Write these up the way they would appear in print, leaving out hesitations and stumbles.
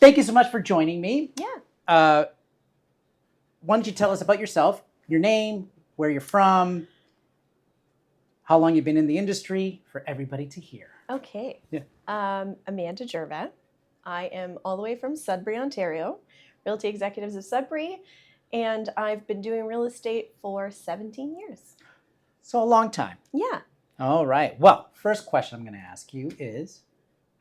thank you so much for joining me. Yeah. Why don't you tell us about yourself, your name, where you're from, how long you've been in the industry, for everybody to hear. Okay. Yeah. Amanda Gervais. I am all the way from Sudbury, Ontario, Realty Executives of Sudbury, and I've been doing real estate for 17 years. So a long time. Yeah. All right. Well, first question I'm going to ask you is,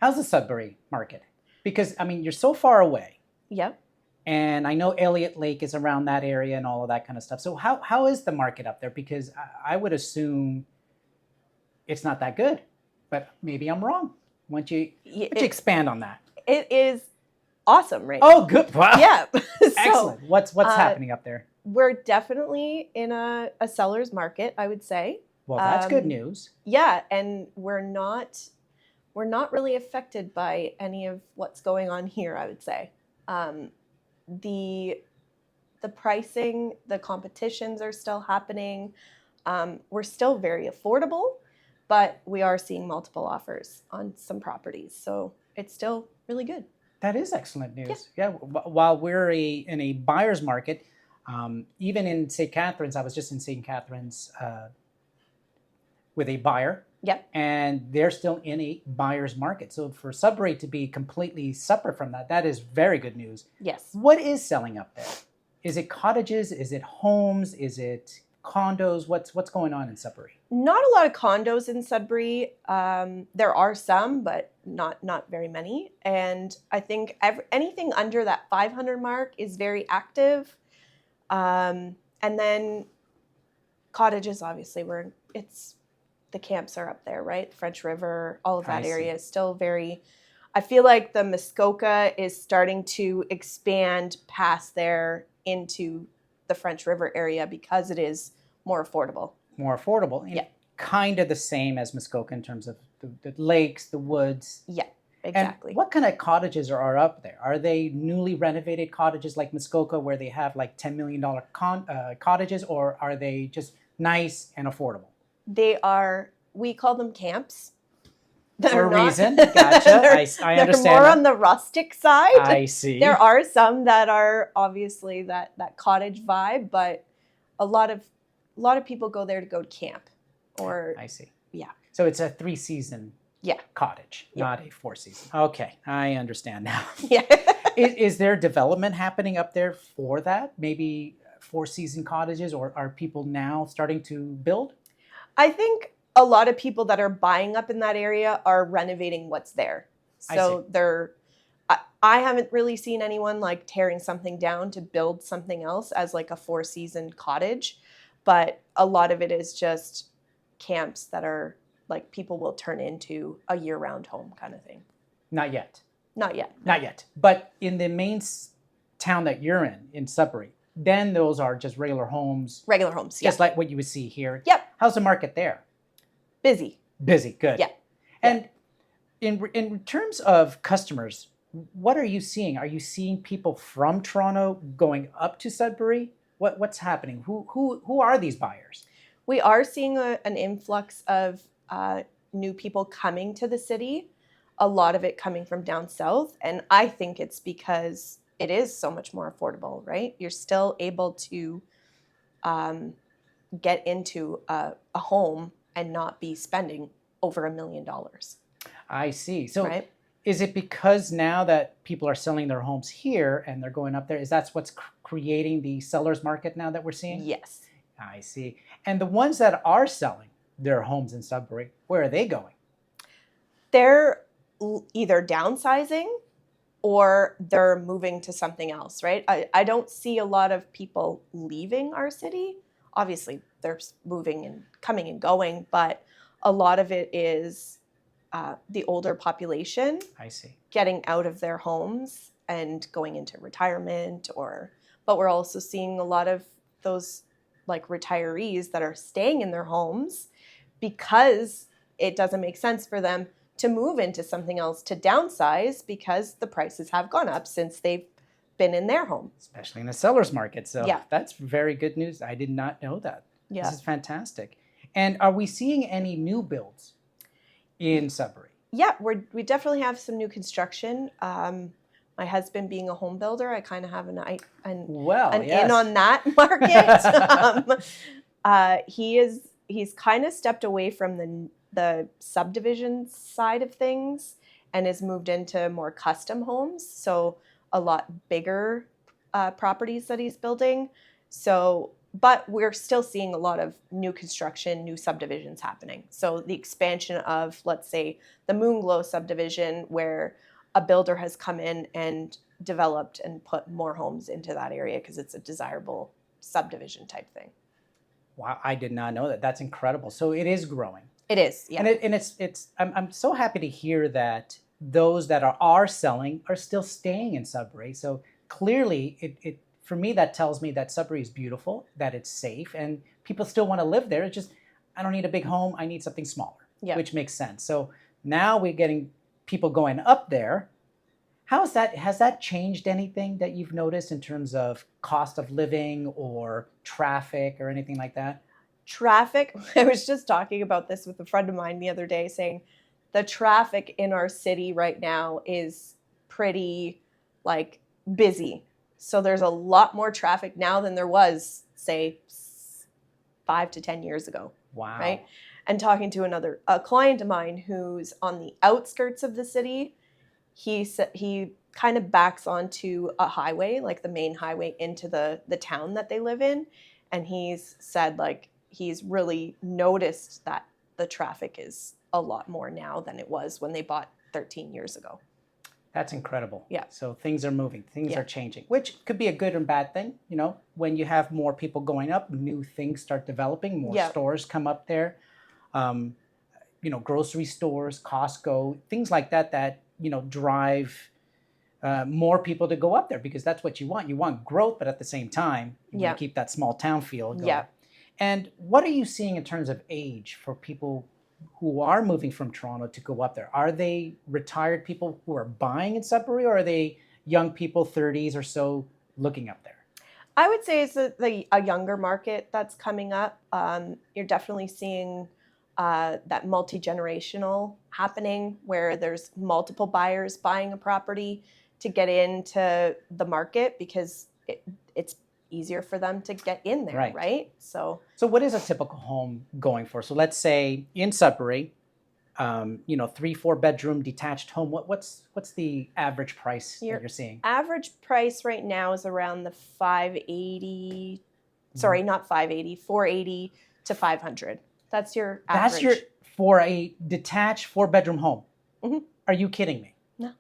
how's the Sudbury market? Because, I mean, you're so far away. Yep. And I know Elliott Lake is around that area and all of that kind of stuff. So how is the market up there? Because I would assume it's not that good, but maybe I'm wrong. Why don't you expand on that? It is awesome right now. Oh, good. Wow. Yeah. Excellent. What's happening up there? We're definitely in a seller's market, I would say. Well, that's good news. Yeah, and we're not really affected by any of what's going on here, I would say. The pricing, the competitions are still happening. We're still very affordable, but we are seeing multiple offers on some properties. So it's still really good. That is excellent news. Yeah. While we're in a buyer's market, even in St. Catharines, I was just in St. Catharines with a buyer. Yep. And they're still in a buyer's market. So for Sudbury to be completely separate from that, that is very good news. Yes. What is selling up there? Is it cottages? Is it homes? Is it condos? What's going on in Sudbury? Not a lot of condos in Sudbury. There are some, but not very many. And I think anything under that 500 mark is very active. And then cottages, obviously, the camps are up there, right? French River, all of that area is still very, I feel like the Mississauga is starting to expand past there into the French River area because it is more affordable. More affordable. Yeah. Kind of the same as Mississauga in terms of the lakes, the woods. Yeah, exactly. And what kind of cottages are up there? Are they newly renovated cottages like Mississauga where they have like $10 million cottages, or are they just nice and affordable? They are, we call them camps. For a reason. Gotcha. I understand. They're more on the rustic side. I see. There are some that are obviously that cottage vibe, but a lot of people go there to go camp. Or I see. Yeah. So it's a 3-season cottage, not a 4-season. Okay, I understand now. Yeah. Is there development happening up there for that? Maybe 4-season cottages, or are people now starting to build? I think a lot of people that are buying up in that area are renovating what's there. So I haven't really seen anyone like tearing something down to build something else as like a 4-season cottage, but a lot of it is just camps that are like people will turn into a year-round home kind of thing. Not yet. Not yet. Not yet. But in the main town that you're in Sudbury, then those are just regular homes. Regular homes, just like what you would see here. Yep. How's the market there? Busy. Busy, good. Yeah. And in terms of customers, what are you seeing? Are you seeing people from Toronto going up to Sudbury? What's happening? Who are these buyers? We are seeing an influx of new people coming to the city, a lot of it coming from down south. And I think it's because it is so much more affordable, right? You're still able to get into a home and not be spending over $1 million. I see. So right? Is it because now that people are selling their homes here and they're going up there, is that what's creating the seller's market now that we're seeing? Yes. I see. And the ones that are selling their homes in Sudbury, where are they going? They're either downsizing or they're moving to something else, right? I don't see a lot of people leaving our city. Obviously, they're moving and coming and going, but a lot of it is the older population. I see. Getting out of their homes and going into retirement, but we're also seeing a lot of those like retirees that are staying in their homes because it doesn't make sense for them to move into something else, to downsize because the prices have gone up since they've been in their home. Especially in the seller's market. So yeah. That's very good news. I did not know that. Yeah. This is fantastic. And are we seeing any new builds in Sudbury? Yeah, we definitely have some new construction. My husband being a home builder, I kind of have an yes. in on that market. He's kind of stepped away from the subdivision side of things and has moved into more custom homes. So a lot bigger properties that he's building. So, but we're still seeing a lot of new construction, new subdivisions happening. So the expansion of, let's say, the Moonglow subdivision, where a builder has come in and developed and put more homes into that area because it's a desirable subdivision type thing. Wow, I did not know that. That's incredible. So it is growing. It is, yeah. And it's I'm so happy to hear that those that are selling are still staying in Sudbury. So clearly, it for me, that tells me that Sudbury is beautiful, that it's safe, and people still want to live there. It's just, I don't need a big home. I need something smaller, which makes sense. So now we're getting people going up there. Has that changed anything that you've noticed in terms of cost of living or traffic or anything like that? Traffic, I was just talking about this with a friend of mine the other day, saying the traffic in our city right now is pretty busy. So there's a lot more traffic now than there was, say, 5 to 10 years ago. Wow. Right? And talking to a client of mine who's on the outskirts of the city, he kind of backs onto a highway, like the main highway into the town that they live in. And he's said he's really noticed that the traffic is a lot more now than it was when they bought 13 years ago. That's incredible. Yeah. So things are moving, things are changing, which could be a good and bad thing. You know, when you have more people going up, new things start developing, more stores come up there. Grocery stores, Costco, things like that, drive more people to go up there because that's what you want. You want growth, but at the same time, you want to keep that small town feel going. Yeah. And what are you seeing in terms of age for people who are moving from Toronto to go up there? Are they retired people who are buying in Sudbury, or are they young people, 30s or so, looking up there? I would say it's a younger market that's coming up. You're definitely seeing that multi-generational happening where there's multiple buyers buying a property to get into the market because it's easier for them to get in there, right? So what is a typical home going for? So let's say in Sudbury, 3-4 bedroom detached home. What's the average price that you're seeing? Average price right now is around the 480 to 500. That's your average. For a detached 4-bedroom home. Mm-hmm. Are you kidding me? No.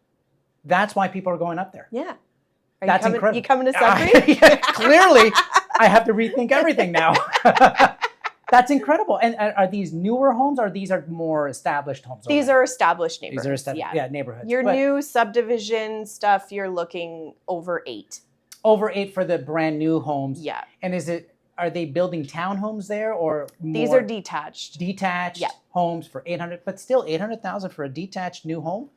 That's why people are going up there. Yeah. That's incredible. You coming to Sudbury? Clearly, I have to rethink everything now. That's incredible. And are these newer homes, or these are more established homes? These are established neighborhoods. These are established, neighborhoods. Your new subdivision stuff, you're looking over 8. Over 8 for the brand new homes. Yeah. And are they building townhomes there, or more? These are detached. Detached homes for 800, but still 800,000 for a detached new home?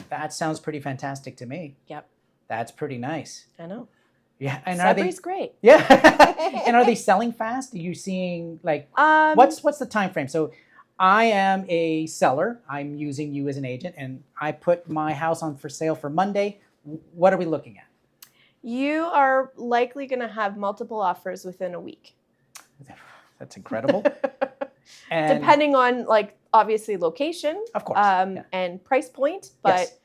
That sounds pretty fantastic to me. Yep. That's pretty nice. I know. Yeah, and Sudbury's great. Yeah. And are they selling fast? Are you seeing what's the time frame? So I am a seller. I'm using you as an agent, and I put my house on for sale for Monday. What are we looking at? You are likely going to have multiple offers within a week. That's incredible. And depending on obviously location, of course, and price point, but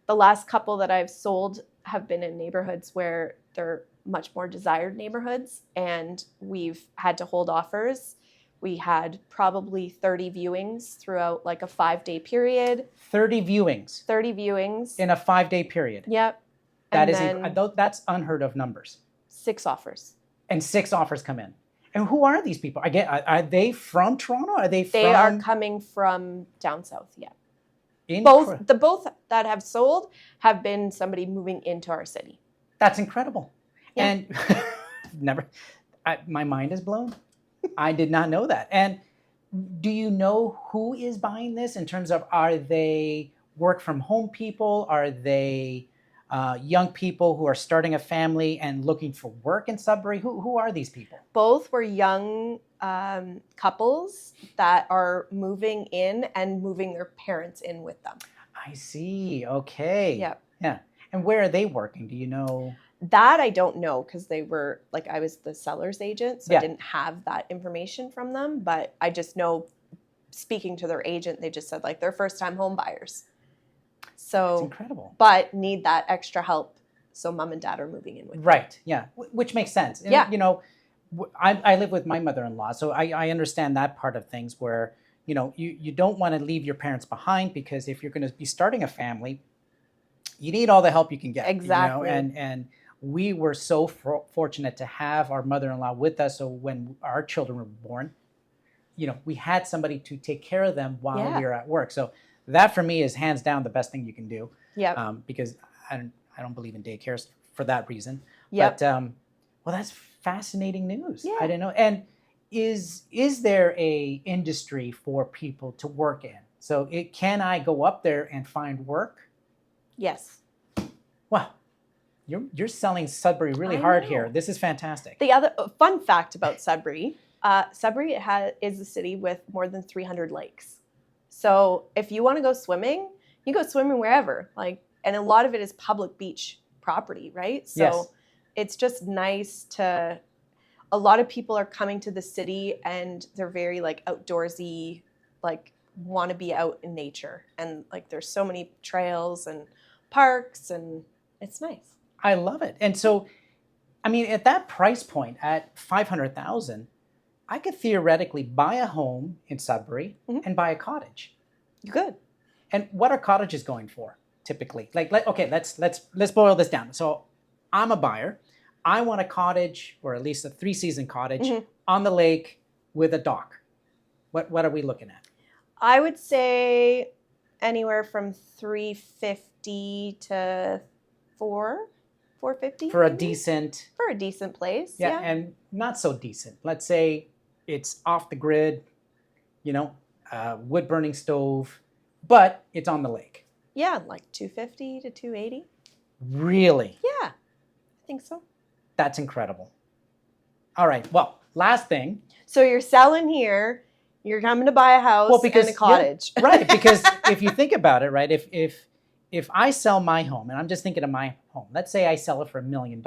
the last couple that I've sold have been in neighborhoods where they're much more desired neighborhoods, and we've had to hold offers. We had probably 30 viewings throughout a 5-day period. 30 viewings. 30 viewings. In a 5-day period. Yep. That's unheard of numbers. 6 offers. And 6 offers come in. And who are these people? Are they from Toronto? They are coming from down south, Both that have sold have been somebody moving into our city. That's incredible. Yeah. And my mind is blown. I did not know that. And do you know who is buying this in terms of, are they work from home people? Are they young people who are starting a family and looking for work in Sudbury? Who are these people? Both were young couples that are moving in and moving their parents in with them. I see. Okay. Yep. Yeah. And where are they working? Do you know? That I don't know because they were like, I was the seller's agent, so Yeah. I didn't have that information from them. But I just know, speaking to their agent, they just said like they're first time home buyers. It's So, incredible. but need that extra help. So mom and dad are moving in with them. Right. Yeah. Which makes sense. And, Yeah. you know, I live with my mother-in-law, so I understand that part of things where, you know, you don't want to leave your parents behind, because if you're going to be starting a family, you need all the help you can get. Exactly. You know, and we were so fortunate to have our mother-in-law with us. So when our children were born, you know, we had somebody to take care of them while Yeah. we were at work. So that for me is hands down the best thing you can do. Yeah. Because I don't believe in daycares for that reason. Yep. But well, that's fascinating news. Yeah. I didn't know. And is there a industry for people to work in? So can I go up there and find work? Yes. Wow, you're selling Sudbury really I hard know. here. This is fantastic. The other fun fact about Sudbury, Sudbury is a city with more than 300 lakes. So if you want to go swimming, you go swimming wherever. Like, and a lot of it is public beach property, right? So Yes. It's just nice to. A lot of people are coming to the city and they're very like outdoorsy, like want to be out in nature, and like there's so many trails and parks, and it's nice. I love it. And so, I mean, at that price point, at $500,000, I could theoretically buy a home in Sudbury and buy a cottage. Good. And what are cottages going for typically? Okay, let's boil this down. So, I'm a buyer. I want a cottage, or at least a 3-season cottage on the lake with a dock. What are we looking at? I would say anywhere from $350 to $450 For a maybe? decent place. Yeah, and not so decent. Let's say it's off the grid, you know, wood burning stove, but it's on the lake. Yeah, like $250 to $280. Really? Yeah, I think so. That's incredible. All right. Well, last thing. So you're selling here. You're coming to buy a house and a cottage. Yeah, right. Because if you think about it, right, if I sell my home, and I'm just thinking of my home, let's say I sell it for $1 million,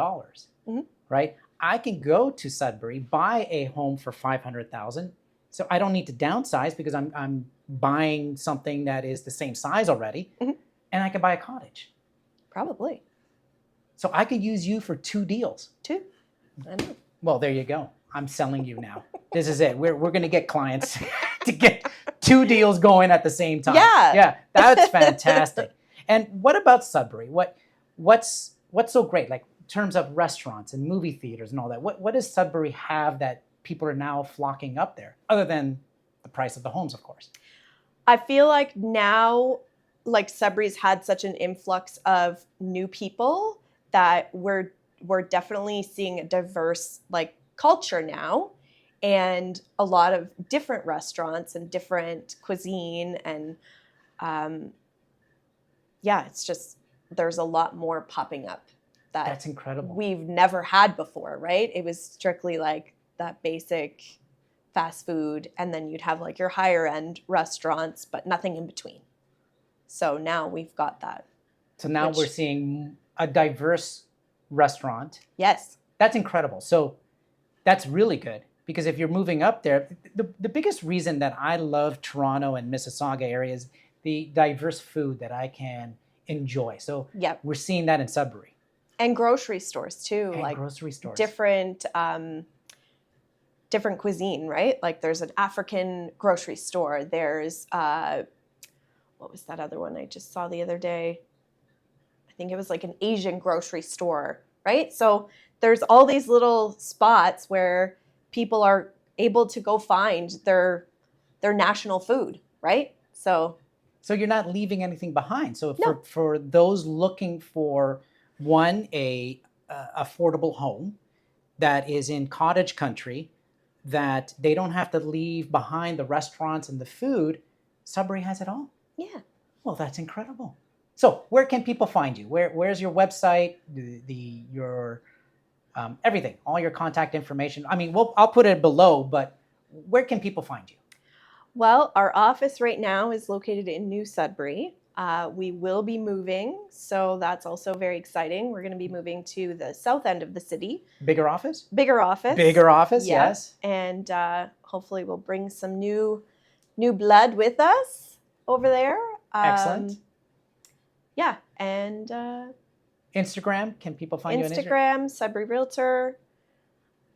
right? I can go to Sudbury, buy a home for $500,000. So I don't need to downsize because I'm buying something that is the same size already, and I can buy a cottage. Probably. So I could use you for 2 deals. 2. I know. Well, there you go. I'm selling you now. This is it. We're going to get clients to get 2 deals going at the same time. Yeah, that's fantastic. And what about Sudbury? What's so great? Like in terms of restaurants and movie theaters and all that. What does Sudbury have that people are now flocking up there, other than the price of the homes, of course? I feel like now, like Sudbury's had such an influx of new people that we're definitely seeing a diverse like culture now, and a lot of different restaurants and different cuisine, and it's just there's a lot more popping up That's incredible. We've never had before, right? It was strictly like that basic fast food, and then you'd have like your higher end restaurants, but nothing in between. So now we've got that. So now we're seeing a diverse restaurant. Yes. That's incredible. So that's really good, because if you're moving up there, the biggest reason that I love Toronto and Mississauga area is the diverse food that I can enjoy. So we're seeing that in Sudbury. And grocery stores too. And like grocery stores. Different cuisine, right? Like there's an African grocery store. There's, what was that other one I just saw the other day? I think it was like an Asian grocery store, right? So there's all these little spots where people are able to go find their national food, right? So you're not leaving anything behind. So for those looking for a affordable home that is in cottage country, that they don't have to leave behind the restaurants and the food, Sudbury has it all. Yeah. Well, that's incredible. So where can people find you? Where's your website, your everything, all your contact information? I mean, I'll put it below, but where can people find you? Well, our office right now is located in New Sudbury. We will be moving, so that's also very exciting. We're going to be moving to the south end of the city. Bigger office? Bigger office. Bigger office, Yeah. yes. And hopefully we'll bring some new blood with us over there. Excellent. Yeah, and Instagram, can people find you on Instagram? Instagram, Sudbury Realtor.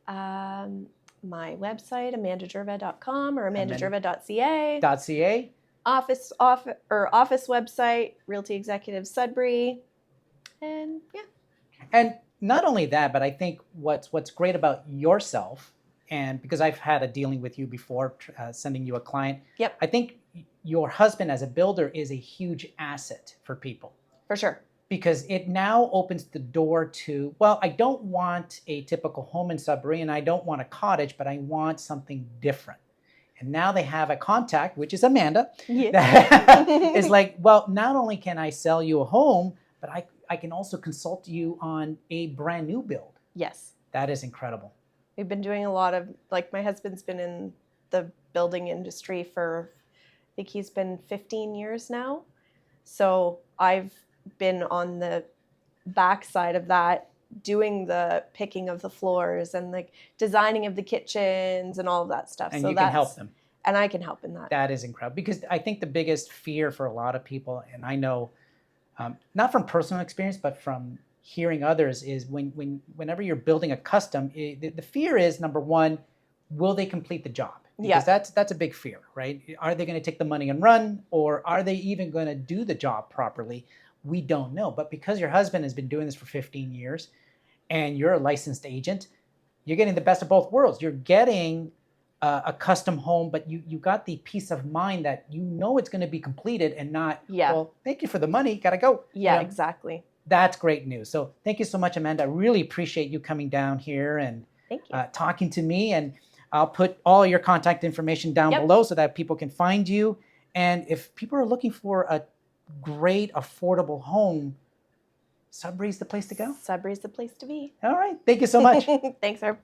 My website, amandagervais.com or amandagervais.ca. .ca. Office website, Realty Executives Sudbury. And yeah. And not only that, but I think what's great about yourself, and because I've had a dealing with you before, sending you a client. Yep. I think your husband as a builder is a huge asset for people. For sure. Because it now opens the door to, well, I don't want a typical home in Sudbury and I don't want a cottage, but I want something different. And now they have a contact, which is Amanda, that is like, well, not only can I sell you a home, but I can also consult you on a brand new build. Yes. That is incredible. We've been doing a lot of, like, my husband's been in the building industry for, I think he's been 15 years now. So I've been on the backside of that, doing the picking of the floors and the designing of the kitchens and all of that stuff. And so you can help them. And I can help in that. That is incredible. Because I think the biggest fear for a lot of people, and I know, not from personal experience, but from hearing others, is whenever you're building a custom, the fear is, number one, will they complete the job? Because that's a big fear, right? Are they going to take the money and run, or are they even going to do the job properly? We don't know. But because your husband has been doing this for 15 years and you're a licensed agent, you're getting the best of both worlds. You're getting a custom home, but you got the peace of mind that you know it's going to be completed and not, well, thank you for the money, gotta go. Yeah, exactly. That's great news. So thank you so much, Amanda. I really appreciate you coming down here and talking to me. And I'll put all your contact information down below so that people can find you. And if people are looking for a great, affordable home, Sudbury's the place to go. Sudbury's the place to be. All right. Thank you so much. Thanks, Herb.